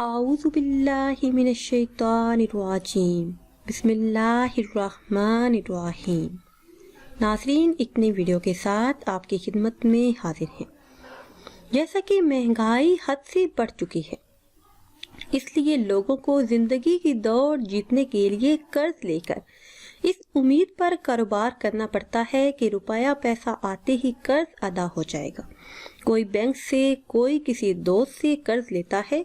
اعوذ باللہ من الشیطان الرجیم بسم اللہ الرحمن الرحیم۔ ناظرین، ایک نئی ویڈیو کے ساتھ آپ کی خدمت میں حاضر ہیں۔ جیسا کہ مہنگائی حد سے بڑھ چکی ہے، اس لیے لوگوں کو زندگی کی دوڑ جیتنے کے لیے قرض لے کر اس امید پر کاروبار کرنا پڑتا ہے کہ روپیہ پیسہ آتے ہی قرض ادا ہو جائے گا۔ کوئی بینک سے، کوئی کسی دوست سے قرض لیتا ہے،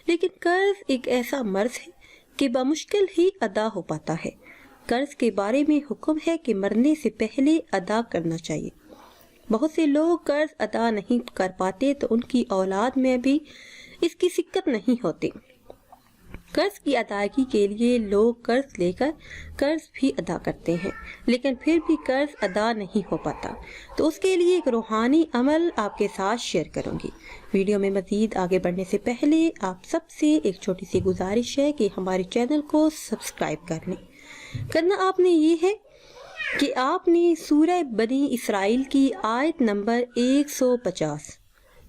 لیکن قرض ایک ایسا مرض ہے کہ بمشکل ہی ادا ہو پاتا ہے۔ قرض کے بارے میں حکم ہے کہ مرنے سے پہلے ادا کرنا چاہیے۔ بہت سے لوگ قرض ادا نہیں کر پاتے تو ان کی اولاد میں بھی اس کی سکت نہیں ہوتی۔ قرض کی ادائیگی کے لیے لوگ قرض لے کر قرض بھی ادا کرتے ہیں، لیکن پھر بھی قرض ادا نہیں ہو پاتا، تو اس کے لیے ایک روحانی عمل آپ کے ساتھ شیئر کروں گی۔ ویڈیو میں مزید آگے بڑھنے سے پہلے آپ سب سے ایک چھوٹی سی گزارش ہے کہ ہمارے چینل کو سبسکرائب کر لیں۔ کرنا آپ نے یہ ہے کہ آپ نے سورہ بنی اسرائیل کی آیت نمبر 150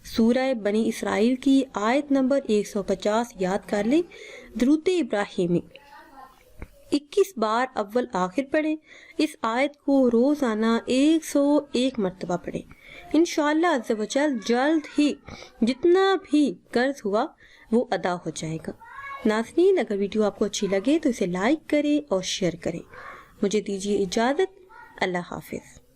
سورہ بنی اسرائیل کی آیت نمبر 150 یاد کر لیں۔ درود ابراہیمی 21 بار اول آخر پڑھیں۔ اس آیت کو روزانہ 101 مرتبہ پڑھیں۔ انشاءاللہ عز و جل جلد ہی جتنا بھی قرض ہوا وہ ادا ہو جائے گا۔ ناظرین، اگر ویڈیو آپ کو اچھی لگے تو اسے لائک کریں اور شیئر کریں۔ مجھے دیجیے اجازت۔ اللہ حافظ۔